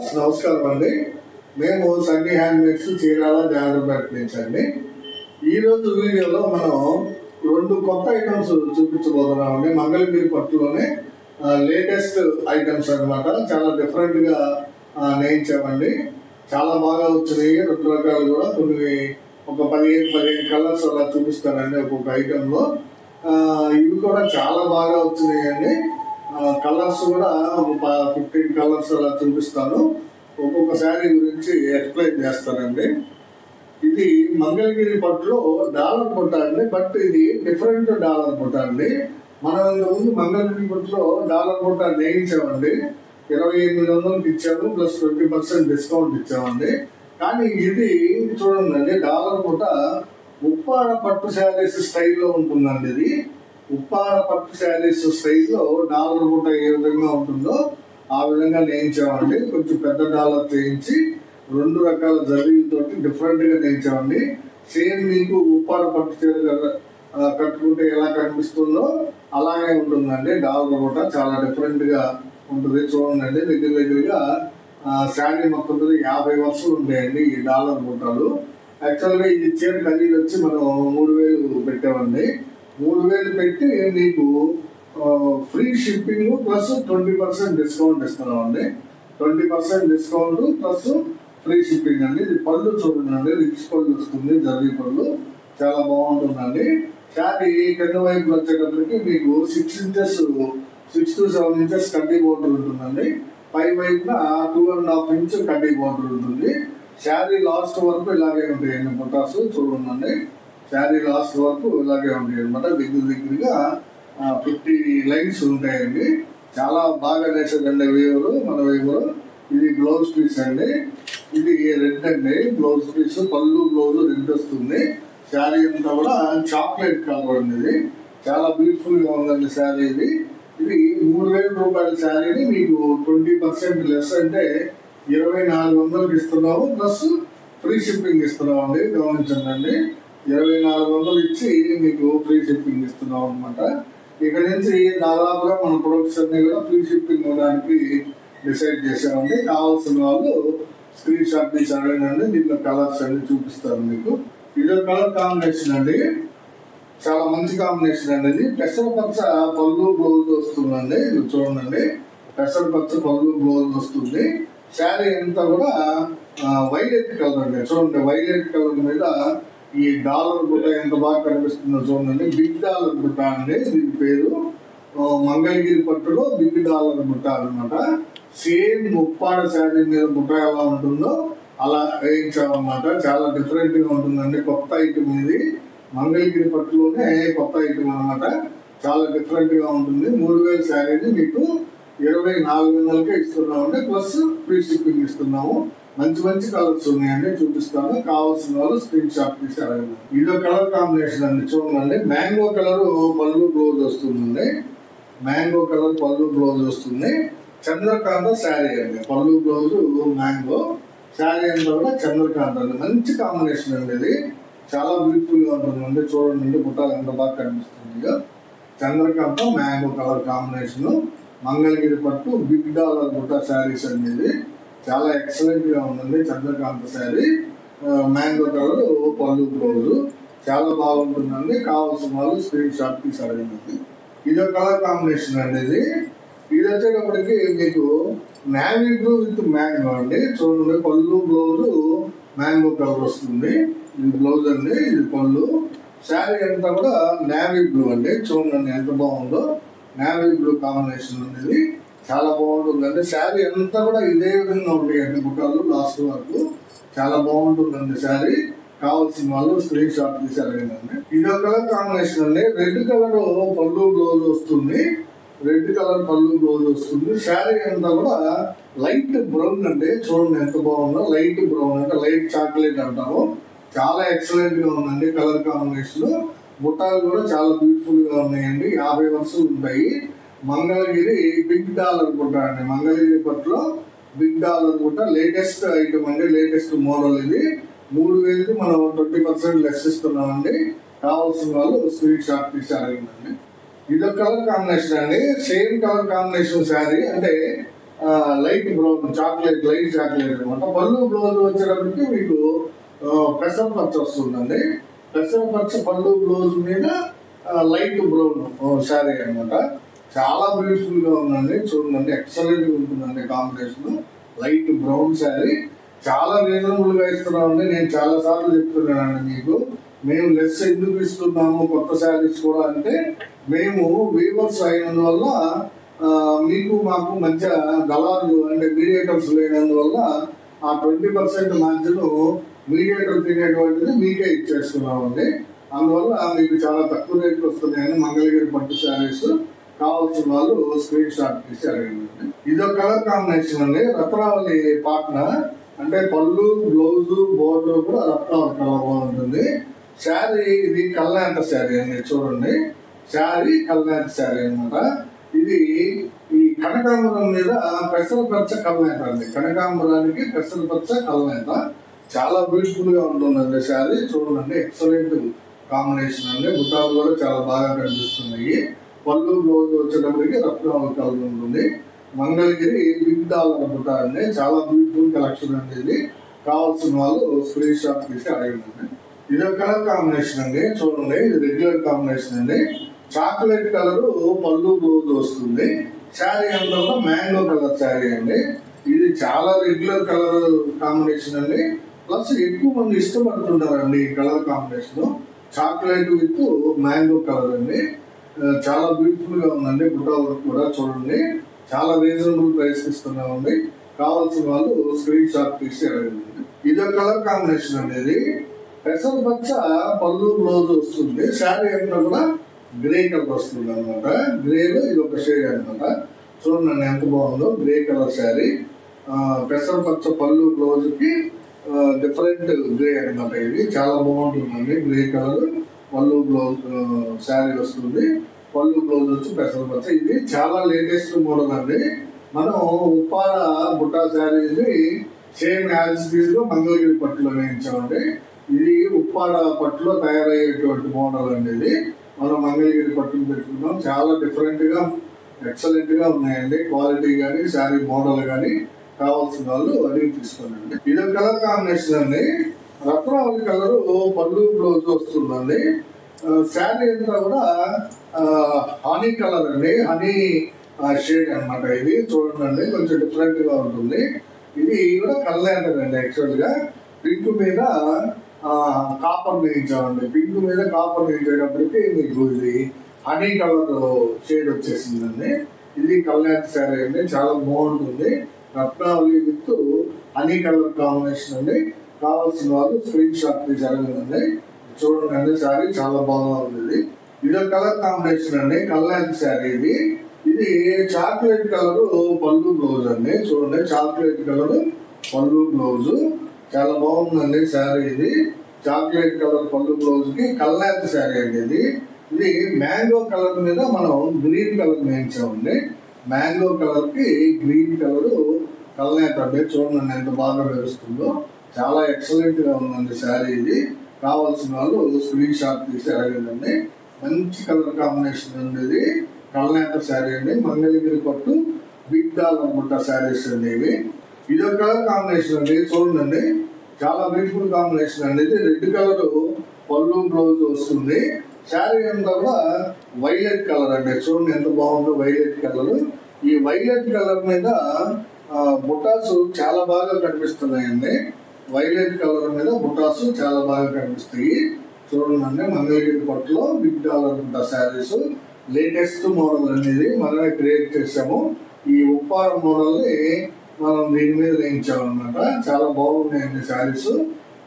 Viewers నమస్కారం అండి. మేము సన్నీ హ్యాండ్మేడ్స్ చీరాల జాగ్రత్త నుంచి అండి. ఈరోజు వీడియోలో మనం రెండు కొత్త ఐటమ్స్ చూపించబోతున్నామండి. మంగళగిరి పట్టులోనే లేటెస్ట్ ఐటమ్స్ అనమాట. చాలా డిఫరెంట్గా నేయించామండి. చాలా బాగా వచ్చినాయి. రెండు రకాలు కూడా కొన్ని ఒక 15 కలర్స్ అలా చూపిస్తానండి ఒక్కొక్క ఐటెంలో. ఇవి కూడా చాలా బాగా వచ్చినాయండి. కలర్స్ కూడా ఒక 15 కలర్స్ అలా చూపిస్తాను. ఒక్కొక్క శారీ గురించి ఎక్స్ప్లెయిన్ చేస్తానండి. ఇది మంగళగిరి పట్టులో డాలర్ బుట్ట అండి. బట్ ఇది డిఫరెంట్ డాలర్ బుట్ట అండి. మనం ఇంతకుముందు మంగళగిరి పట్టులో డాలర్ బుట్ట నేయించామండి. 2800 ఇచ్చాము, ప్లస్ 20% డిస్కౌంట్ ఇచ్చామండి. కానీ ఇది చూడండి, డాలర్ బుట్ట ఉప్పాడ పట్టు శారీస్ స్టైల్లో ఉంటుందండి. ఇది ఉప్పాడ పట్టు శారీస్ స్టైల్లో డాలర్ బుట్ట ఏ విధంగా ఉంటుందో ఆ విధంగా నేయించామండి. కొంచెం పెద్ద డాలర్ చేయించి 2 రకాల జరీలతోటి డిఫరెంట్గా నేయించామండి. సేమ్ మీకు ఉప్పాడ పట్టు చీర కట్టుకుంటే ఎలా కనిపిస్తుందో అలాగే ఉంటుందండి. డాలర్ బుట్ట చాలా డిఫరెంట్గా ఉంటుంది. చూడండి, దగ్గరగా శారీ మొత్తం మీద 50 వరుసలు ఉంటాయండి ఈ డాలర్ బుట్టలు. యాక్చువల్గా ఈ చీర ఖరీదు వచ్చి మనం 3000 పెట్టామండి. 3000 పెట్టి మీకు ఫ్రీ షిప్పింగ్ ప్లస్ 20% డిస్కౌంట్ ఇస్తున్నామండి. 20% డిస్కౌంట్ ప్లస్ ఫ్రీ షిప్పింగ్ అండి. ఇది పళ్ళు చూడండి, రిచ్ పళ్ళు వస్తుంది, జరీ పళ్ళు చాలా బాగుంటుందండి. శారీ కింద వైపు వచ్చేటప్పటికి మీకు 6 to 7 ఇంచెస్ కడ్డీ బోర్డర్ ఉంటుందండి. పై వైపున 2.5 ఇంచ్ కడ్డీ బోర్డర్ ఉంటుంది. శారీ లాస్ట్ వరకు ఇలాగే ఉంటాయండి బుటాస్. చూడండి, శారీ లాస్ట్ వరకు ఇలాగే ఉంటాయి అనమాట. దగ్గరగా 50 లైన్స్ ఉంటాయండి. చాలా బాగా నేసాడండి మన వేవరు. ఇది బ్లౌజ్ పీస్ అండి. ఇది రెడ్ అండి బ్లౌజ్ పీస్. పళ్ళు బ్లౌజ్ రెడ్ వస్తుంది. శారీ అంతా కూడా చాక్లెట్ కలర్ అండి. ఇది చాలా బ్యూటిఫుల్ గా ఉందండి శారీ. ఇది 3000 రూపాయల శారీని మీకు 20% లెస్ అంటే 2400 ఇస్తున్నాము, ప్లస్ ఫ్రీ షిప్పింగ్ ఇస్తున్నాం అండి. గమనించండి, 2400 ఇచ్చి మీకు ఫ్రీ షిప్పింగ్ ఇస్తున్నాం అనమాట. ఇక్కడ నుంచి దాదాపుగా మన ప్రొడక్ట్స్ అన్ని కూడా ఫ్రీ షిప్పింగ్ ఇవ్వడానికి డిసైడ్ చేసామండి. కావాల్సిన వాళ్ళు స్క్రీన్ షాట్ తీసి అడగండి. దీంట్లో కలర్స్ అన్ని చూపిస్తాను మీకు. ఇదో కలర్ కాంబినేషన్ అండి, చాలా మంచి కాంబినేషన్ అండి. ఇది పెసరపచ్చ పళ్ళు బ్లౌజ్ వస్తుందండి. ఇది చూడండి, పెసరపచ్చ పళ్ళు బ్లౌజ్ వస్తుంది. శారీ అంతా కూడా వైలెట్ కలర్ అండి. చూడండి, వైలెట్ కలర్ మీద ఈ డాలర్ బుట్ట ఎంత బాగా కనిపిస్తుందో చూడండి. బిగ్ డాలర్ బుట్ట అండి దీని పేరు. మంగళగిరి పట్టులో బిగ్ డాలర్ బుట్ట అనమాట. సేమ్ ఉప్పాడ శారీ మీద బుట్ట ఎలా ఉంటుందో అలా వేయించామన్నమాట. చాలా డిఫరెంట్ గా ఉంటుందండి. కొత్త ఐటమ్ ఇది, మంగళగిరి పట్టులోనే కొత్త ఐటమ్ అనమాట. చాలా డిఫరెంట్ గా ఉంటుంది. 3000 శారీని మీకు 2400కే ఇస్తున్నామండి, ప్లస్ ఫ్రీ షిప్పింగ్ ఇస్తున్నాము. మంచి కలర్స్ ఉన్నాయండి, చూపిస్తాను. కావాల్సిన వాళ్ళు స్క్రీన్ షాట్ తీసి అడగండి. ఇదో కలర్ కాంబినేషన్ అండి. చూడండి, మ్యాంగో కలర్ పళ్ళు బ్లౌజ్ వస్తుందండి. మ్యాంగో కలర్ పళ్ళు బ్లౌజ్ వస్తుంది. చంద్రకాంత శారీ అండి. పళ్ళు బ్లౌజ్ మ్యాంగో, శారీ అంతా కూడా చంద్రకాంత అండి. మంచి కాంబినేషన్ అండి. ఇది చాలా బ్యూటిఫుల్ గా ఉంటుందండి. చూడండి, బుట్టాలు ఎంత బాగా కనిపిస్తుంది. Chandrakanta mango colour combination. Mangalagiri పట్టు బిగ్ డాలర్ బుట్ట శారీస్ అండి. ఇది చాలా ఎక్సలెంట్ గా ఉందండి. చంద్రకాంత శారీ, మ్యాంగో కలర్ పళ్ళు బ్లౌజ్ చాలా బాగుంటుందండి. కావాల్సిన వాళ్ళు స్క్రీన్ షాట్ తీసి అడగండి. ఇదో కలర్ కాంబినేషన్ అండి. ఇది వచ్చేటప్పటికి మీకు నేవీ బ్లూ విత్ మ్యాంగో అండి. చూడండి, పళ్ళు బ్లౌజ్ మ్యాంగో కలర్ వస్తుంది. ఇది బ్లౌజ్ అండి, ఇది పళ్ళు. శారీ అంతా కూడా నేవీ బ్లూ అండి. చూడండి ఎంత బాగుందో. నేవీ బ్లూ కాంబినేషన్ అనేది చాలా బాగుంటుందండి. శారీ అంతా కూడా ఇదే విధంగా ఉంటాయండి బుట్టాలు లాస్ట్ వరకు. చాలా బాగుంటుందండి శారీ. కావాల్సిన వాళ్ళు స్క్రీన్ షాట్ తీసి అడగండి. ఇదో కలర్ కాంబినేషన్ అండి. రెడ్ కలర్ పళ్ళు బ్లౌజ్ వస్తుంది. రెడ్ కలర్ పళ్ళు బ్లౌజ్ వస్తుంది. శారీ అంతా కూడా లైట్ బ్రౌన్ అండి. చూడండి ఎంత బాగుందో. లైట్ బ్రౌన్ అంటే లైట్ చాక్లెట్ అంటాము. చాలా ఎక్సలెంట్ గా ఉందండి కలర్ కాంబినేషన్. బుట్టాలు కూడా చాలా బ్యూటిఫుల్ గా ఉన్నాయండి. 50 వరుసలు ఉంటాయి. మంగళగిరి బిగ్ డాలర్ బుట్ట అండి. మంగళగిరి పట్టులో బిగ్ డాలర్ బుట్ట లేటెస్ట్ ఐటమ్ అండి, లేటెస్ట్ మోడల్. ఇది 3000కి మనం 20% లెస్ ఇస్తున్నామండి. కావాల్సిన వాళ్ళు స్క్రీన్ షాట్ తీసి అడగండి. ఇదొక కలర్ కాంబినేషన్ అండి. సేమ్ కలర్ కాంబినేషన్ శారీ అంటే light brown chocolate, light chocolate అనమాట. పళ్ళు బ్లౌజ్ వచ్చేటప్పటికి మీకు పెసరపచ్చ వస్తుందండి. పెసరపచ్చ పళ్ళు బ్లౌజ్ మీద లైట్ బ్రౌన్ శారీ అనమాట. చాలా బ్యూటిఫుల్ గా ఉందండి. చూడండి, ఎక్సలెంట్ గా ఉంటుందండి కాంబినేషన్. లైట్ బ్రౌన్ శారీ చాలా రీజనబుల్ గా ఇస్తున్నామండి. నేను చాలా సార్లు చెప్తున్నానండి మీకు, మేము లెస్ ఎందుకు ఇస్తున్నాము కొత్త శారీస్ కూడా అంటే, మేము వీవర్స్ అయినందువల్ల మీకు మాకు మధ్య దళాలు అంటే మీడియేటర్స్ లేనందువల్ల ఆ 20% మార్జిన్ మీడియేటర్ తినేటువంటిది మీకే ఇచ్చేస్తున్నామండి. అందువల్ల మీకు చాలా తక్కువ రేట్లు వస్తున్నాయని మంగళగిరి పట్టు శారీస్ కావాల్సిన వాళ్ళు స్క్రీన్ షాట్ తీసి అడిగిందండి. ఇదొక కలర్ కాంబినేషన్ అండి. రత్నావళి పాట్న అంటే పళ్ళు, బ్లౌజ్, బోర్డర్ కూడా రత్నావళి కలర్ ఉంటుంది. శారీ ఇది కల్నాంత శారీ అండి. చూడండి, శారీ కల్నాంత శారీ అనమాట. ఇది ఈ కనకాంబరం మీద పెసరపచ్చ కల్నేత అండి. కనకాంబరానికి పెసరపచ్చ కల్నేత చాలా బ్యూటిఫుల్ గా ఉంటుందండి శారీ. చూడండి, ఎక్సలెంట్ కాంబినేషన్ అండి. బుట్టాలు కూడా చాలా బాగా కనిపిస్తున్నాయి. పళ్ళు బ్లౌజ్ వచ్చేటప్పటికి రత్నావళి కలర్ ఉంటుంది. మంగళగిరి బిగ్ డాలర్ బుట్ట అండి. చాలా బ్యూటిఫుల్ కలెక్షన్ అండి. ఇది కావాల్సిన వాళ్ళు స్క్రీన్ షాట్ తీసి అడగండి. ఇది ఒక కలర్ కాంబినేషన్ అండి. చూడండి, ఇది రెగ్యులర్ కాంబినేషన్ అండి. చాక్లెట్ కలర్ పళ్ళు బ్లౌజ్ వస్తుంది. శారీ అంతా కూడా మ్యాంగో కలర్ శారీ అండి. ఇది చాలా రెగ్యులర్ కలర్ కాంబినేషన్ అండి. ప్లస్ ఎక్కువ మంది ఇష్టపడుతుంటారండి ఈ colour combination. Chocolate with mango colour అండి. చాలా బ్యూటిఫుల్ గా ఉందండి. బుట్టా వర్క్ కూడా చూడండి, చాలా రీజనబుల్ ప్రైస్ ఇస్తున్నామండి. కావాల్సిన వాళ్ళు స్క్రీన్ షాట్ తీసి అడగండి. ఇదొక కలర్ కాంబినేషన్ అండి. ఇది పెసరపచ్చ పళ్ళు బ్లౌజ్ వస్తుంది. శారీ అంతా కూడా గ్రే కలర్ వస్తుంది అనమాట. గ్రేలో ఇది ఒక షేడ్ అనమాట. చూడండి ఎంత బాగుందో, గ్రే కలర్ శారీ. పెసరపచ్చ పళ్ళు బ్లౌజ్ కి డిఫరెంట్ గ్రే అనమాట. ఇది చాలా బాగుంటుందండి. గ్రే కలర్ పళ్ళు బ్లౌజ్ శారీ వస్తుంది. పళ్ళు బ్లౌజ్ వచ్చి పెసరపచ్చ. ఇది చాలా లేటెస్ట్ మోడల్ అండి. మనం Uppada Butta saris same as it గా మంగళగిరి పట్టులో వేయించామండి. ఇది ఉప్పాడ పట్టులో తయారయ్యేటువంటి మోడల్ అండి. ఇది మనం మంగళగిరి పట్టును పెట్టుకున్నాం. చాలా డిఫరెంట్ గా ఎక్సలెంట్ గా ఉన్నాయండి. క్వాలిటీ కానీ శారీ మోడల్ కానీ కావాల్సిన వాళ్ళు అడిగి తీసుకోండి. ఇది కలర్ కాంబినేషన్ అండి. రత్నావళి కలర్ పళ్ళు బ్లౌజ్ వస్తుందండి. శారీ అంతా కూడా హనీ కలర్ అండి. హనీ షేడ్ అనమాట. ఇది చూడండి, కొంచెం డిఫరెంట్ గా ఉంటుంది. ఇది కూడా కల్నేతర్ అండి. యాక్చువల్ గా పింక్ మీద కాపర్ వేయించామండి. పింక్ మీద కాపర్ వేయించేటప్పటికి మీకు ఇది హనీ కలర్ షేడ్ వచ్చేసిందండి. ఇది కల్నేత శారీ అండి. చాలా బాగుంటుంది. రత్నావళి విత్ హనీ కలర్ కాంబినేషన్ అండి. కావాల్సిన వాళ్ళు స్క్రీన్ షాట్ తీసి అడగండి. చూడండి, శారీ చాలా బాగా ఉంది. ఇది కలర్ కాంబినేషన్ అండి. కల్నేత శారీ ఇది. ఇది చాక్లెట్ కలర్ పళ్ళు బ్లౌజ్ అండి. చూడండి, చాక్లెట్ కలర్ పళ్ళు బ్లౌజ్ చాలా బాగుందండి శారీ. ఇది చాక్లెట్ కలర్ పళ్ళు బ్లౌజ్ కి కల్నేత శారీ అండి. ఇది మ్యాంగో కలర్ మీద మనం గ్రీన్ కలర్ వేయించామండి. మ్యాంగో కలర్ కి గ్రీన్ కలర్ కల్నేత అండి. చూడండి ఎంత బాగా మెరుస్తుందో. చాలా ఎక్సలెంట్ గా ఉందండి శారీ. ఇది కావాల్సిన వాళ్ళు స్క్రీన్ షాట్ తీసి అడగండి. మంచి కలర్ కాంబినేషన్ అండి. ఇది కల్నేత శారీ అండి. మంగళగిరి పట్టు బిగ్ డాలర్ బుట్ట శారీస్ అండి ఇవి. ఇదొక కలర్ కాంబినేషన్ అండి. చూడండి, చాలా బ్యూటిఫుల్ కాంబినేషన్ అండి. ఇది రెడ్ కలర్ పళ్ళు బ్లౌజ్ వస్తుంది. శారీ అంతా కూడా వైలెట్ కలర్ అండి. చూడండి ఎంత బాగుందో వైలెట్ కలర్. ఈ వైలెట్ కలర్ మీద బుటాస్ చాలా బాగా కనిపిస్తున్నాయండి. వైలెట్ కలర్ మీద బుటాస్ చాలా బాగా కనిపిస్తాయి. చూడండి, మంగళగిరి పట్టులో బిగ్ డాలర్ బుట్ట శారీస్ లేటెస్ట్ మోడల్ అనేది మనమే క్రియేట్ చేసాము. ఈ ఉప్పాడ మోడల్ ని మనం దీని మీద వేయించామన్నమాట. చాలా బాగున్నాయండి శారీస్.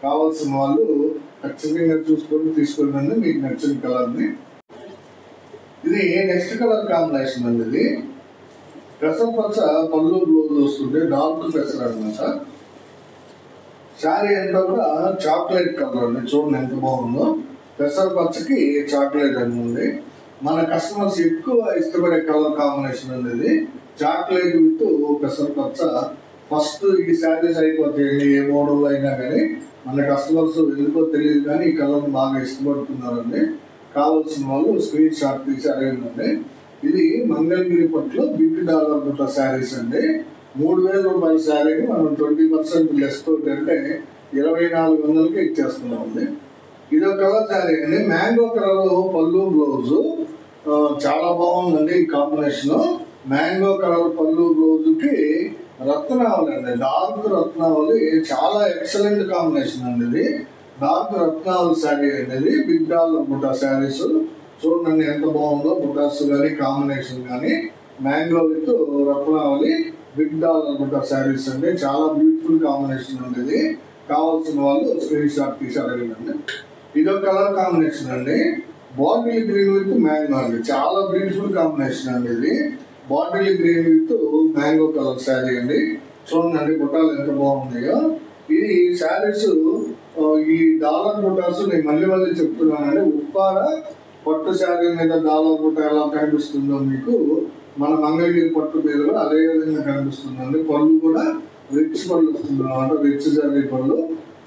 కావాల్సిన వాళ్ళు ఖచ్చితంగా చూసుకొని తీసుకోండి మీకు నచ్చిన కలర్ ని. ఇది నెక్స్ట్ కలర్ కాంబినేషన్ అండి. ఇది పెసరపచ్చ పళ్ళు బ్లౌజ్ వస్తుంది. డార్క్ పెసర అనమాట. శారీ అంతా కూడా చాక్లెట్ కలర్ అండి. చూడండి ఎంత బాగుందో. పెసరపచ్చకి చాక్లెట్ అని ఉంది. మన కస్టమర్స్ ఎక్కువ ఇష్టపడే కలర్ కాంబినేషన్ అనేది చాక్లెట్ విత్ పెసరపచ్చ. ఫస్ట్ ఈ శారీస్ అయిపోతాయండి. ఏ మోడల్ అయినా కానీ మన కస్టమర్స్ ఎందుకో తెలియదు కానీ ఈ కలర్ బాగా ఇష్టపడుతున్నారండి. కావాల్సిన వాళ్ళు స్క్రీన్ షాట్ తీసి అడగండి. ఇది మంగళగిరి పట్టులో బిగ్ డాలర్ బుట్ట శారీస్ అండి. 3,000 రూపాయల శారీని మనం 20% లెస్ తోటి అంటే 2,400కి ఇచ్చేస్తున్నామండి. ఇదొక కలర్ శారీ అండి, మ్యాంగో కలర్ పళ్ళు బ్లౌజు. చాలా బాగుందండి ఈ కాంబినేషన్. మ్యాంగో కలర్ పళ్ళు బ్లౌజుకి రత్నావళి అండి, డార్క్ రత్నావళి. చాలా ఎక్సలెంట్ కాంబినేషన్ అండి ఇది. డార్క్ రత్నావళి శారీ అనేది బిగ్ డాలర్ బుటా శారీస్. చూడండి ఎంత బాగుందో, బుటాస్ కానీ కాంబినేషన్ కానీ. Mango with Ratnavali big dollar బుటా శారీస్ అండి. చాలా బ్యూటిఫుల్ కాంబినేషన్ అండి ఇది. కావాల్సిన వాళ్ళు స్క్రీన్ షాట్ తీసి అడగండి. ఇదొక కలర్ కాంబినేషన్ అండి, బాటిల్ గ్రీన్ విత్ మ్యాంగో అండి. చాలా బ్యూటిఫుల్ కాంబినేషన్ అండి ఇది. Bottle green with mango colour sari అండి. చూడండి బుట్టాలు ఎంత బాగున్నాయో. ఇది శారీస్ ఈ డాలర్ బుటాస్ నేను మళ్ళీ చెప్తున్నానండి. ఉప్పాడ పట్టు శారీ మీద డాలర్ బుట్ట ఎలా కనిపిస్తుందో మీకు మన మంగళగిరి పట్టు మీద కూడా అదే విధంగా కనిపిస్తుందండి. పళ్ళు కూడా రిచ్ పళ్ళు వస్తుంది అన్నమాట, రిచ్ శారీ పళ్ళు.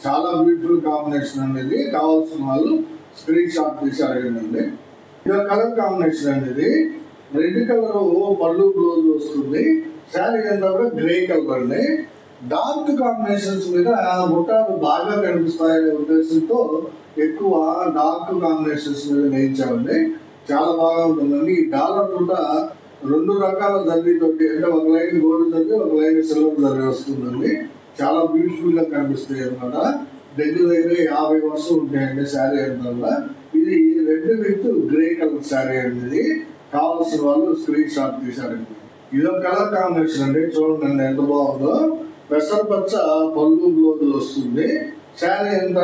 చాలా బ్యూటిఫుల్ కాంబినేషన్ అనేది. కావాల్సిన వాళ్ళు స్క్రీన్ షాట్ తీసి అడగండి. ఇది కలర్ కాంబినేషన్ అనేది రెడ్ కలర్ పళ్ళు బ్లౌజ్ వస్తుంది. శారీ అంతా కూడా గ్రే కలర్ అండి. డార్క్ కాంబినేషన్స్ మీద బుట్టాలు బాగా కనిపిస్తాయనే ఉద్దేశంతో ఎక్కువ డార్క్ కాంబినేషన్స్ మీద వేయించామండి. చాలా బాగా ఉంటుందండి. ఈ డాలర్ బుట్ట 2 రకాల జర్నీతోటి, అంటే ఒక లైన్ గోల్డ్ జర్నీ, ఒక లైన్ సిల్వర్ జర్నీ వస్తుందండి. చాలా బ్యూటిఫుల్ గా కనిపిస్తాయి అనమాట. దగ్గర 50 వరుసలు ఉంటాయండి శారీ అంతా. ఇది red with grey colour sari అండి. ఇది కావాల్సిన వాళ్ళు స్క్రీన్ షాట్ తీశారండి. ఇదొక కలర్ కాంబినేషన్ అండి. చూడండి ఎంత బాగుందో. పెసరపచ్చ పళ్ళు బ్లౌజ్ వస్తుంది. శారీ అంతా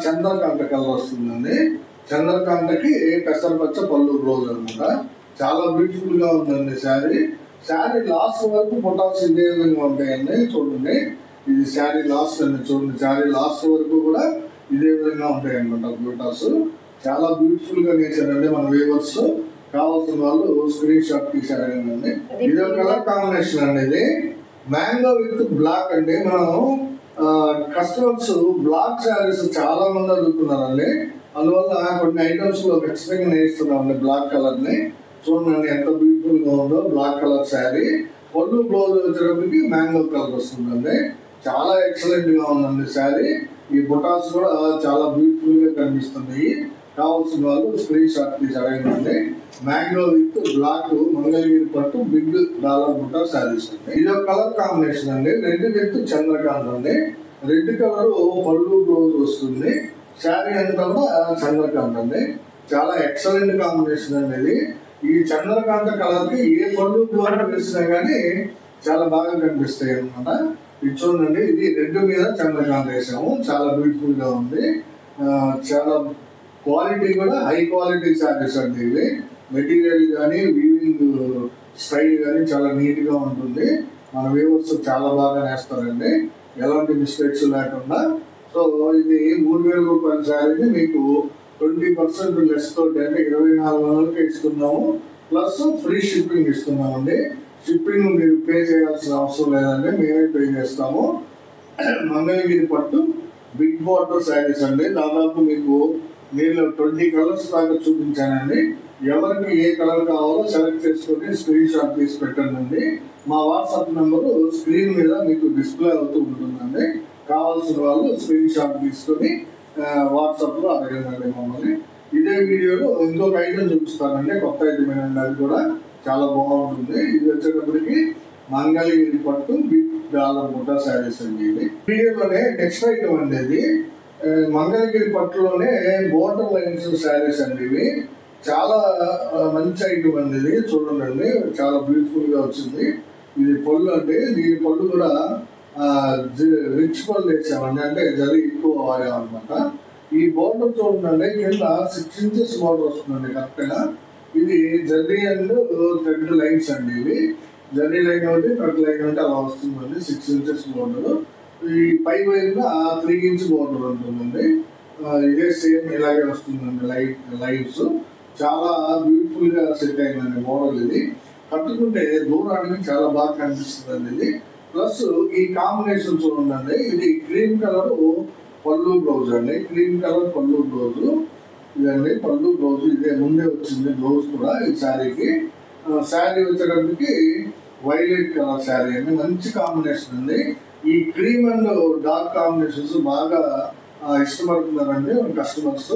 చంద్రకాంత కలర్ వస్తుందండి. చంద్రకాంతకి పెసరపచ్చ పళ్ళు బ్లౌజ్ అనమాట. చాలా బ్యూటిఫుల్ గా ఉందండి శారీ. శారీ లాస్ట్ వరకు పొటాస్ ఇదే విధంగా ఉంటాయండి. చూడండి ఇది శారీ లాస్ట్ అండి. చూడండి శారీ లాస్ట్ వరకు కూడా ఇదే విధంగా ఉంటాయి అన్నమాట పొటాస్. చాలా బ్యూటిఫుల్ గా నేర్చారండి మన వ్యూవర్స్. కావాల్సిన వాళ్ళు స్క్రీన్ షాట్ తీసారండి. ఇది ఒక కలర్ కాంబినేషన్ అండి. ఇది మ్యాంగో విత్ బ్లాక్ అండి. మనం కస్టమర్స్ బ్లాక్ శారీస్ చాలా మంది అడుగుతున్నారండి. అందువల్ల కొన్ని ఐటమ్స్ లో ఖచ్చితంగా నేర్చుకున్నామండి బ్లాక్ కలర్ ని. చూడండి ఎంత బ్యూటిఫుల్ గా ఉందో బ్లాక్ కలర్ శారీ. పళ్ళు బ్లౌజ్ వచ్చేటప్పటికి మ్యాంగో కలర్ వస్తుందండి. చాలా ఎక్సలెంట్ గా ఉందండి శారీ. ఈ బుటాస్ కూడా చాలా బ్యూటిఫుల్ గా కనిపిస్తున్నాయి. కావాల్సిన వాళ్ళు స్క్రీన్ షాట్ తీసి అడగండి. మ్యాంగో విత్ బ్లాక్ మంగళగిరి పట్టు బిగ్ డాలర్ బుటా శారీస్ అండి. ఇది ఒక కలర్ కాంబినేషన్ అండి, రెడ్ విత్ చంద్రకాంత్ అండి. రెడ్ కలర్ పళ్ళు బ్లౌజ్ వస్తుంది. శారీ అంతా చంద్రకాంత్ అండి. చాలా ఎక్సలెంట్ కాంబినేషన్ అండి. ఈ చంద్రకాంత కలర్ కి ఏ పళ్ళు బ్లౌజ్ వేసినా కానీ చాలా బాగా కనిపిస్తాయి అనమాట. ఇది చూడండి, ఇది రెడ్ మీద చంద్రకాంత్ వేసాము. చాలా బ్యూటిఫుల్ గా ఉంది. చాలా క్వాలిటీ కూడా హై క్వాలిటీ శారీస్ అండి ఇవి. మెటీరియల్ కానీ వీవింగ్ స్టైల్ కానీ చాలా నీట్ గా ఉంటుంది. మన వ్యూవర్స్ చాలా బాగా నేస్తారండి, ఎలాంటి మిస్టేక్స్ లేకుండా. సో ఇది 3,000 రూపాయల శారీని మీకు 20% లెస్ తోటి అంటే 2,400కి ఇస్తున్నాము. ప్లస్ ఫ్రీ షిప్పింగ్ ఇస్తున్నామండి. షిప్పింగ్ మీరు పే చేయాల్సిన అవసరం లేదండి, మేమే పే చేస్తాము. మంగళగిరి పట్టు బిగ్ బార్డర్ శారీస్ అండి. దాదాపు మీకు నేను 20 కలర్స్ దాకా చూపించానండి. ఎవరికి ఏ కలర్ కావాలో సెలెక్ట్ చేసుకొని స్క్రీన్ షాట్ తీసి పెట్టండి. మా వాట్సాప్ నెంబరు స్క్రీన్ మీద మీకు డిస్ప్లే అవుతూ ఉంటుందండి. కావాల్సిన వాళ్ళు స్క్రీన్ షాట్ తీసుకొని వాట్సాప్లో అడగండి మమ్మల్ని. ఇదే వీడియోలో ఇంకొక ఐటమ్ చూపిస్తానండి, కొత్త ఐటమ్ అండి. అది కూడా చాలా బాగుంటుంది. ఇది వచ్చేటప్పటికి మంగళగిరి పట్టు బిగ్ డాలర్ బుటా శారీస్ అండి. ఇది వీడియోలోనే నెక్స్ట్ ఐటమ్ అండి. ఇది మంగళగిరి పట్టులోనే బోర్డర్ లైన్స్ శారీస్ అండి. ఇవి చాలా మంచి ఐటమ్ అండి. ఇది చూడండి చాలా బ్యూటిఫుల్ గా వచ్చింది. ఇది పళ్ళు అండి. దీని పళ్ళు కూడా రిచ్ పళ్ళు వేసామండి, అంటే జరి ఎక్కువ వాడామన్నమాట. ఈ బోర్డర్ చూడండి, కింద 6 ఇంచెస్ బోర్డర్ వస్తుందండి కరెక్ట్ గా. ఇది జర్నీ అండ్ థ్రెడ్ లైన్స్ అండి. ఇవి జర్నీ లైన్ ఒకటి థ్రెడ్ లైన్ ఒకటి అలా వస్తుందండి. 6 ఇంచెస్ బోర్డర్. ఈ పై వైపున 3 ఇంచ్ బోర్డర్ ఉంటుందండి. ఇదే సేమ్ ఇలాగే వస్తుందండి లైన్స్. చాలా బ్యూటిఫుల్ గా సెట్ అయిందండి మోడల్. ఇది కట్టుకుంటే దూరానికి చాలా బాగా కనిపిస్తుందండి ఇది. ప్లస్ ఈ కాంబినేషన్ చూడండి, ఇది క్రీమ్ కలర్ పళ్ళు బ్లౌజ్ అండి. క్రీమ్ కలర్ పళ్ళు బ్లౌజ్ ఇదండి. పళ్ళు బ్లౌజ్ ఇదే ముందే వచ్చింది బ్లౌజ్ కూడా ఈ శారీకి. శారీ వచ్చేటప్పటికి వైలెట్ కలర్ శారీ అండి, మంచి కాంబినేషన్ అండి. ఈ క్రీమ్ అండ్ డార్క్ కాంబినేషన్స్ బాగా ఇష్టపడుతున్నారండి కస్టమర్స్,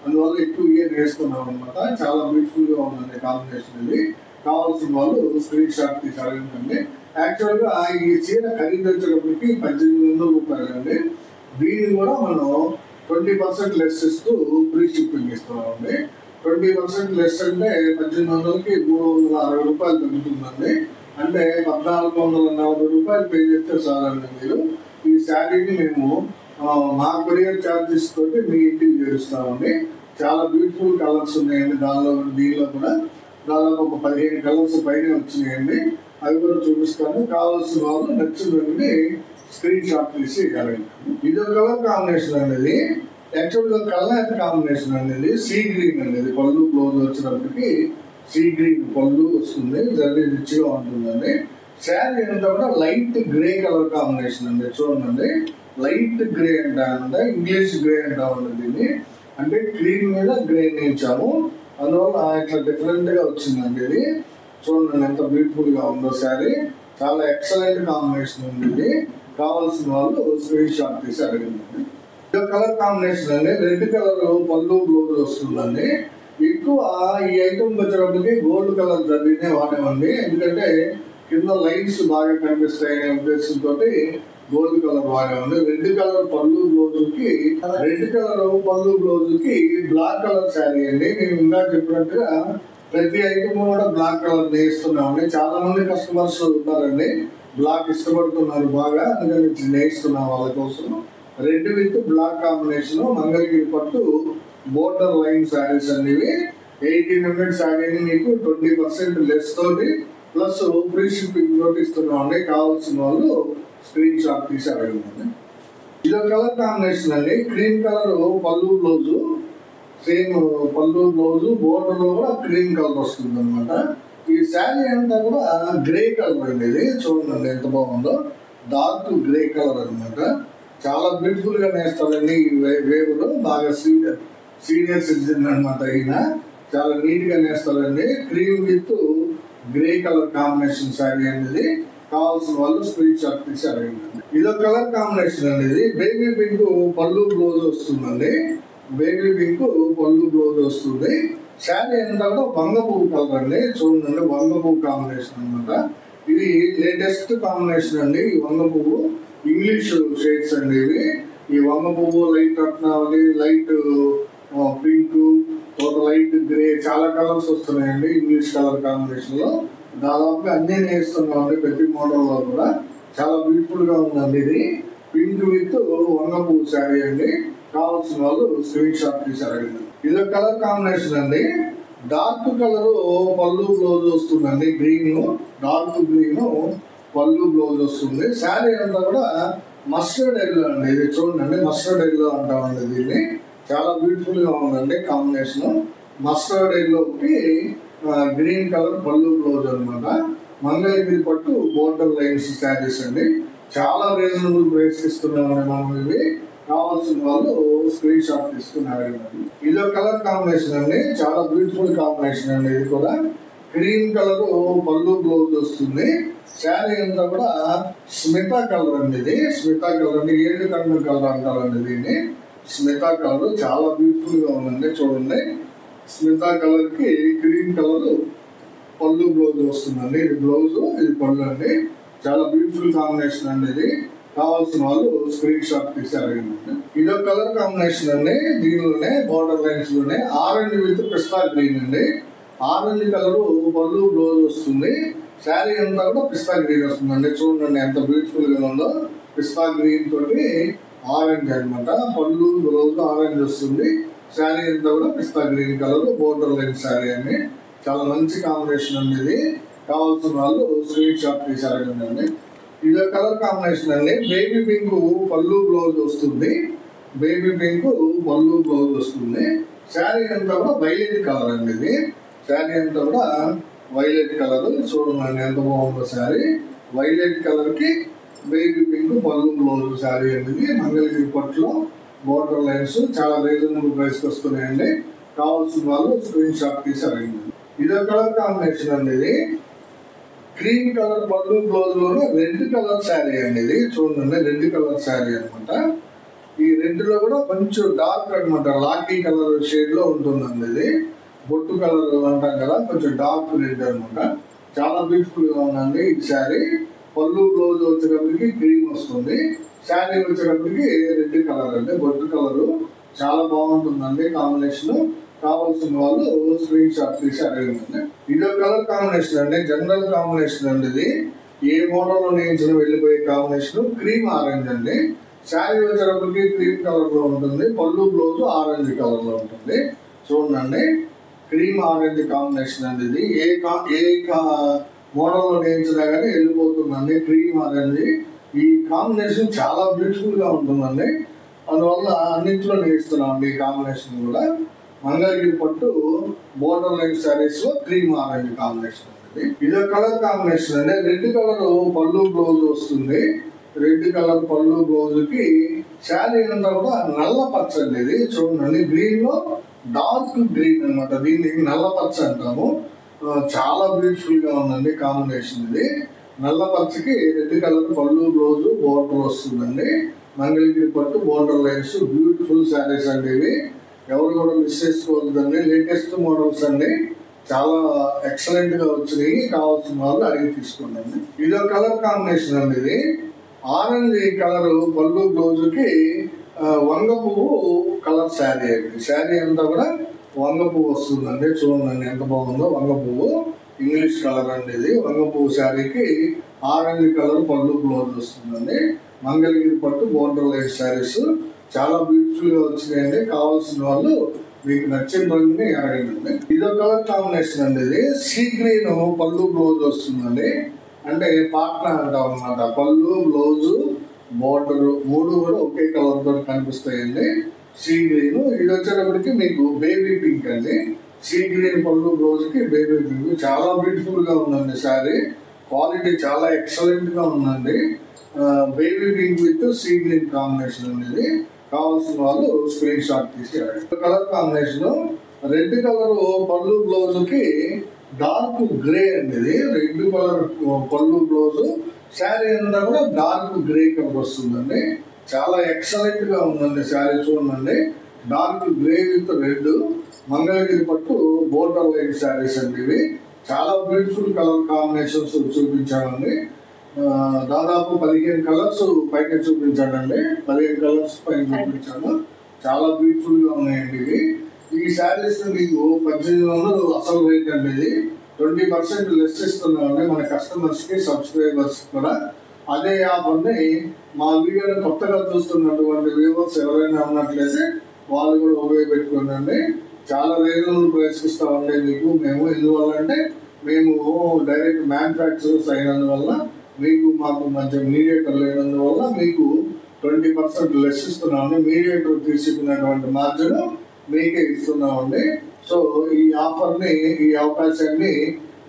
అందువల్ల ఎక్కువ ఇయర్ వేస్తున్నాం అనమాట. చాలా బ్యూటిఫుల్ గా ఉందండి కాంబినేషన్. ఇది కావాల్సిన వాళ్ళు స్క్రీన్ షాట్ తీసి అడగండి. యాక్చువల్ గా ఈ చీర ఖరీదు వచ్చేటప్పటికి 1800 రూపాయలు అండి. దీన్ని కూడా మనం 20% లెస్ ఇస్తూ ఫ్రీ షిప్పింగ్ ఇస్తున్నామండి. 20% లెస్ అంటే 1800కి 360 రూపాయలు తగ్గుతుందండి. అంటే 1440 రూపాయలు పే చేస్తే చాలండి. మీరు ఈ శారీని మేము మా కొరియర్ ఛార్జెస్ తోటి మీ ఇంటికి చేరుస్తామండి. చాలా బ్యూటిఫుల్ కలర్స్ ఉన్నాయండి దీనిలో కూడా దాదాపు ఒక 15 కలర్స్ పైన వచ్చినాయండి. అవి కూడా చూపిస్తాను. కావాల్సిన వాళ్ళు నచ్చిందండి స్క్రీన్ షాట్ తీసి అడగండి. ఇదో కలర్ కాంబినేషన్ అనేది యాక్చువల్గా కలర్ కాంబినేషన్ అనేది సీ గ్రీన్ అనేది. పళ్ళు బ్లౌజ్ వచ్చినప్పటికి సీ గ్రీన్ పళ్ళు వస్తుంది, జరీ రిచ్గా ఉంటుందండి. శారీ అంతా కూడా లైట్ గ్రే కలర్ కాంబినేషన్ అండి. చూడండి, లైట్ గ్రే అంట, ఇంగ్లీష్ గ్రే అంటామండి దీన్ని. అంటే క్రీమ్ మీద గ్రే నేర్చాము, అందువల్ల ఇట్లా డిఫరెంట్ గా వచ్చిందండి. ఇది చూడండి ఎంత బ్యూటిఫుల్ గా ఉందో శారీ. చాలా ఎక్సలెంట్ కాంబినేషన్ ఉంది. ఇది కావాల్సిన వాళ్ళు స్క్రీన్ షాట్ తీసి అడిగిందండి. ఇది కలర్ కాంబినేషన్ అండి. రెడ్ కలర్ పళ్ళు బ్లౌజ్ వస్తుందండి. ఎక్కువ ఈ ఐటమ్ వచ్చేటప్పటికి గోల్డ్ కలర్ జరీనే వాడేవండి, ఎందుకంటే కింద లైన్స్ బాగా కనిపిస్తాయనే ఉద్దేశంతో గోల్డ్ కలర్ వాడేవండి. రెడ్ కలర్ పళ్ళు బ్లౌజ్ కి బ్లాక్ కలర్ శారీ అండి. నేను ఇందాక చెప్పినట్టుగా ప్రతి ఐటమ్ కూడా బ్లాక్ కలర్ నేస్తున్నామండి. చాలా మంది కస్టమర్స్ ఉన్నారండి, బ్లాక్ ఇష్టపడుతున్నారు బాగా, అందుకని నేస్తున్నాం వాళ్ళ కోసం. Red with black combination Mangalagiri పట్టు బోర్డర్ లైన్ శారీస్ అనేవి 1800 శారీని మీకు 20% లెస్ తోటి ప్లస్ ఫ్రీ షిప్పింగ్ తోటి ఇస్తున్నాం అండి. కావాల్సిన వాళ్ళు స్క్రీన్ షాట్ తీసి అడగండి. ఇదో కలర్ కాంబినేషన్ అండి. క్రీమ్ కలర్ పళ్ళు బ్లౌజు, సేమ్ పళ్ళు బ్లౌజు, బోర్డర్ లో కూడా క్రీమ్ కలర్ వస్తుంది అనమాట. ఈ శారీ అంతా కూడా గ్రే కలర్ అండి. ఇది చూడండి ఎంత బాగుందో, డార్క్ గ్రే కలర్ అనమాట. చాలా బ్యూటిఫుల్ గా నేస్తారండి ఈ వేవులు. బాగా సీనియర్ సిటిజన్ అనమాట ఈయన, చాలా నీట్ గా నేస్తారండి. Cream with grey colour combination sari అనేది. కావాల్సిన వాళ్ళు స్క్రీన్ షాట్ తీసి అడగండి. ఇదో కలర్ కాంబినేషన్ అనేది బేబీ పింక్ పళ్ళు బ్లౌజ్ వస్తుందండి. బేబీ పింక్ పళ్ళు బ్లౌజ్ వస్తుంది. శారీ అంతా కూడా వంగ పువ్వు కలర్ అండి. చూడండి, వంగ పువ్వు కాంబినేషన్ అనమాట. ఇది లేటెస్ట్ కాంబినేషన్ అండి. ఈ వంగ పువ్వు ఇంగ్లీష్ షేడ్స్ అండి ఇవి. ఈ వంగ పువ్వు, లైట్ రత్నావళి, లైట్ పింక్, ఒక లైట్ గ్రే, చాలా కలర్స్ వస్తున్నాయండి ఇంగ్లీష్ కలర్ కాంబినేషన్ లో. దాదాపుగా అన్ని నేస్తున్నామండి ప్రతి మోడల్ లో కూడా. చాలా బ్యూటిఫుల్ గా ఉందండి. ఇది పింక్ విత్ వంగ పువ్వు శారీ అండి. కావాల్సిన వాళ్ళు స్క్రీన్ షాట్ తీసి అడగండి. ఇదో కలర్ కాంబినేషన్ అండి. డార్క్ కలర్ పళ్ళు బ్లౌజ్ వస్తుందండి. గ్రీన్, డార్క్ గ్రీన్ పళ్ళు బ్లౌజ్ వస్తుంది. శారీ అంతా కూడా మస్టర్డ్ ఎల్లో అండి. ఇది చూడండి, మస్టర్డ్ ఎల్లో అంటామండి దీన్ని. చాలా బ్యూటిఫుల్ గా ఉందండి కాంబినేషన్. మస్టర్డ్ ఎల్లోకి గ్రీన్ కలర్ పళ్ళు బ్లౌజ్ అనమాట. మంగళగిరి పట్టు బోర్డర్ లైన్స్ శారీస్ అండి. చాలా రీజనబుల్ ప్రైస్ ఇస్తున్నామండి మనం ఇవి. కావాల్సిన వాళ్ళు స్క్రీన్ షాట్ తీసుకున్నారు. ఇదో కలర్ కాంబినేషన్ అండి. చాలా బ్యూటిఫుల్ కాంబినేషన్ అండి. ఇది కూడా క్రీమ్ కలర్ పళ్ళు బ్లౌజ్ వస్తుంది. శారీ అంతా కూడా స్మితా కలర్ అండి. ఇది స్మితా కలర్ అండి, ఏడు కన్ను కలర్ అంటారండి దీన్ని. స్మితా కలర్ చాలా బ్యూటిఫుల్ గా ఉందండి. చూడండి, స్మితా కలర్ కి క్రీమ్ కలర్ పళ్ళు బ్లౌజ్ వస్తుందండి. ఇది బ్లౌజ్, ఇది పళ్ళు అండి. చాలా బ్యూటిఫుల్ కాంబినేషన్ అండి ఇది. కావాల్సిన వాళ్ళు స్క్రీన్ షాట్ తీసి అడగండి. ఇదో కలర్ కాంబినేషన్ అండి. దీనిలోనే బోర్డర్ లైన్స్ లోనే ఆరెంజ్ విత్ పిస్తా గ్రీన్ అండి. ఆరెంజ్ కలర్ పళ్ళు బ్లౌజ్ వస్తుంది. శారీ అంతా కూడా పిస్తా గ్రీన్ వస్తుందండి. చూడండి ఎంత బ్యూటిఫుల్ గా ఉందో. పిస్తా గ్రీన్ తోటి ఆరెంజ్ అనమాట. పళ్ళు బ్లౌజ్ ఆరెంజ్ వస్తుంది. శారీ అంతా కూడా pista green colour border line sari అండి. చాలా మంచి కాంబినేషన్ అండి ఇది. కావాల్సిన వాళ్ళు స్క్రీన్ షాట్ తీసి అడగండి. ఇదో కలర్ కాంబినేషన్ అండి. బేబీ పింక్ పళ్ళు బ్లౌజ్ వస్తుంది. బేబీ పింక్ పళ్ళు బ్లౌజ్ వస్తుంది. శారీ అంతా కూడా వైలెట్ కలర్ అండి. ఇది శారీ అంతా కూడా వైలెట్ కలర్. చూడండి ఎంత బాగుందో శారీ. వైలెట్ కలర్ కి బేబీ పింక్ పళ్ళు బ్లౌజ్ శారీ అండి. మంగళగిరి పట్టులో బోర్డర్ లైన్స్ చాలా రీజనబుల్ ప్రైస్కి వస్తున్నాయండి. కావాల్సిన వాళ్ళు స్క్రీన్ షాట్ తీసి అడగండి. ఇదో కలర్ కాంబినేషన్ అండి. ఇది క్రీమ్ కలర్ పళ్ళు బ్లౌజ్ లోనే రెడ్ కలర్ శారీ అండి. ఇది చూడండి, రెడ్ కలర్ శారీ అనమాట. ఈ రెడ్ లో కూడా కొంచెం డార్క్ అనమాట, లాకీ కలర్ షేడ్ లో ఉంటుందండి. ఇది బొట్టు కలర్ అంటాం కదా, కొంచెం డార్క్ రెడ్ అనమాట. చాలా బ్యూటిఫుల్ గా ఉందండి ఈ శారీ. పళ్ళు బ్లౌజ్ వచ్చేటప్పటికి క్రీమ్ వస్తుంది, శారీ వచ్చేటప్పటికి రెడ్ కలర్ అంటే బొట్టు కలర్. చాలా బాగుంటుందండి కాంబినేషన్. కావాల్సిన వాళ్ళు స్క్రీన్ షాట్ తీసి అడగండి. ఇదో కలర్ కాంబినేషన్ అండి, జనరల్ కాంబినేషన్ అండి. ఇది ఏ మోడల్ లో నేను వెళ్ళిపోయే కాంబినేషన్ క్రీమ్ ఆరెంజ్ అండి. శారీ వచ్చేటప్పటికి క్రీమ్ కలర్ లో ఉంటుంది, పళ్ళు బ్లౌజ్ ఆరెంజ్ కలర్ లో ఉంటుంది. చూడండి, క్రీమ్ ఆరెంజ్ కాంబినేషన్ అండి. ఇది ఏ మోడల్ లో నేర్చినా కానీ వెళ్ళిపోతుందండి క్రీమ్ ఆరెంజ్. ఈ కాంబినేషన్ చాలా బ్యూటిఫుల్ గా ఉంటుందండి. అందువల్ల అన్నింటిలో నేర్చుతున్నామండి ఈ కాంబినేషన్ కూడా. మంగళగిరి పట్టు బోర్డర్ లైన్ శారీస్ లో క్రీమ్ ఆరెంజ్ కాంబినేషన్ ఉంటుంది. ఇదో కలర్ కాంబినేషన్ అండి. రెడ్ కలర్ పళ్ళు బ్లౌజ్ వస్తుంది. రెడ్ కలర్ పళ్ళు బ్లౌజ్ కి శారీ అంతా కూడా నల్ల పచ్చ అండి. ఇది చూడండి, గ్రీన్ లో డార్క్ గ్రీన్ అనమాట. దీన్ని నల్ల పచ్చ అంటాము. చాలా బ్యూటిఫుల్ గా ఉందండి కాంబినేషన్. ఇది నల్ల పచ్చకి రెడ్ కలర్ పళ్ళు బ్లౌజ్ బోర్డర్ వస్తుందండి. మంగళగిరి పట్టు బోర్డర్ లైన్స్ బ్యూటిఫుల్ శారీస్ అండి. ఇవి ఎవరు కూడా మిస్ చేసుకోవద్దండి. లేటెస్ట్ మోడల్స్ అండి, చాలా ఎక్సలెంట్ గా వచ్చినాయి. కావాల్సిన వాళ్ళు అడిగి తీసుకోండి. ఇదో కలర్ కాంబినేషన్ అండి. ఇది ఆరెంజ్ కలర్ పళ్ళు బ్లౌజ్ కి వంగ పువ్వు కలర్ శారీ అండి. శారీ అంతా కూడా వంగ పువ్వు వస్తుందండి. చూడండి ఎంత బాగుందో, వంగ పువ్వు ఇంగ్లీష్ కలర్ అండి. ఇది వంగ పువ్వు శారీకి ఆరెంజ్ కలర్ పళ్ళు బ్లౌజ్ వస్తుందండి. మంగళగిరి పట్టు బోర్డర్ లైన్ శారీస్ చాలా బ్యూటిఫుల్ గా వచ్చినాయండి. కావాల్సిన వాళ్ళు మీకు నచ్చిన రంగుని అడగండి. ఇదో కలర్ కాంబినేషన్ అండి. ఇది సీ గ్రీన్ పళ్ళు బ్లౌజ్ వస్తుందండి. అంటే పాట్నా అంటాం అనమాట. పళ్ళు బ్లౌజ్ బోర్డర్ మూడు కూడా ఒకే కలర్ తో కనిపిస్తాయండి. Sea green. ఇది వచ్చేటప్పటికి మీకు బేబీ పింక్ అండి. సీ గ్రీన్ పళ్ళు బ్లౌజ్ కి బేబీ పింక్. చాలా బ్యూటిఫుల్ గా ఉందండి శారీ. క్వాలిటీ చాలా ఎక్సలెంట్ గా ఉందండి. Baby pink with sea green combination అనేది. కావాల్సిన వాళ్ళు స్క్రీన్ షాట్ తీసి కలర్ కాంబినేషన్. రెడ్ కలర్ పళ్ళు బ్లౌజ్ కి డార్క్ గ్రే అండి. ఇది రెడ్ కలర్ పళ్ళు బ్లౌజ్, శారీ అంతా కూడా డార్క్ గ్రే కలర్ వస్తుందండి. చాలా ఎక్సలెంట్ గా ఉందండి శారీ. చూడండి, dark grey with red Mangalagiri పట్టు బోర్డర్ లైన్ శారీస్ అండి. ఇవి చాలా బ్యూటిఫుల్ కలర్ కాంబినేషన్స్ చూపించామండి. దాదాపు 15 కలర్స్ పైన చూపించానండి. 15 కలర్స్ పైన చూపించాను. చాలా బ్యూటిఫుల్ గా ఉన్నాయండి ఇవి. ఈ శారీస్ మీకు 1800 అసలు రేట్ అండి. ఇది 20% లెస్ ఇస్తున్నామండి మన కస్టమర్స్ కి, సబ్స్క్రైబర్స్ కూడా. అదే ఆఫర్ని మా వీడియోని కొత్తగా చూస్తున్నటువంటి వ్యూవర్స్ ఎవరైనా ఉన్నట్లయితే వాళ్ళు కూడా ఉపయోగపెట్టుకోండి. చాలా రీజనబుల్ ప్రైస్ ఇస్తామండి మీకు మేము. ఎందువల్ల అంటే మేము డైరెక్ట్ మ్యానుఫ్యాక్చరర్స్ అయినందువల్ల, మీకు మాకు మధ్య మీడియేటర్ లేనందువల్ల మీకు 20% లెస్ ఇస్తున్నామండి. మీడియేటర్ తీసుకున్నటువంటి మార్జిన్ మీకే ఇస్తున్నామండి. సో ఈ ఆఫర్ని, ఈ అవకాశాన్ని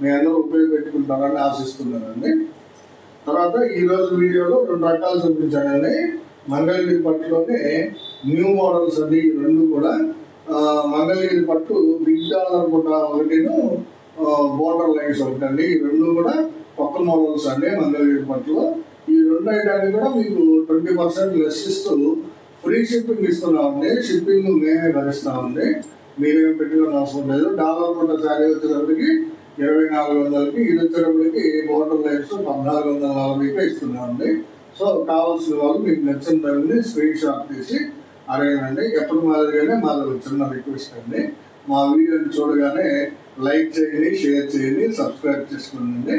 మీ అందరూ ఉపయోగపెట్టుకుంటారని ఆశిస్తున్నానండి. తర్వాత ఈరోజు వీడియోలో 2 రకాలు చూపించానండి. మంగళగిరి పట్టులోనే న్యూ మోడల్స్ అండి. ఈ రెండు కూడా మంగళగిరి పట్టు బిగ్ డాలర్ కూడా ఒకటిను, బోర్డర్ లైన్స్ ఒకటండి. ఈ రెండు కూడా కొత్త మోడల్స్ అండి మంగళగిరి పట్టులో. ఈ రెండు ఐటాన్ని కూడా మీకు 20% లెస్ ఇస్తూ ఫ్రీ షిప్పింగ్ ఇస్తున్నామండి. షిప్పింగ్ మేమే భరిస్తామండి, మీరేం పెట్టుకుని అవసరం లేదు. డాలర్ కూడా శారీ వచ్చేటప్పటికి 2400కి, ఇది వచ్చేటప్పటికి బోర్డర్ లైన్స్ 1440కి ఇస్తున్నామండి. సో కావాల్సిన వాళ్ళు మీకు నచ్చిన దాన్ని స్క్రీన్ షాట్ తీసి అడగండి. ఎప్పటి మాదిరిగానే మాది చిన్న రిక్వెస్ట్ అండి. మా వీడియోని చూడగానే లైక్ చేయండి, షేర్ చేయండి, సబ్స్క్రైబ్ చేసుకోండి.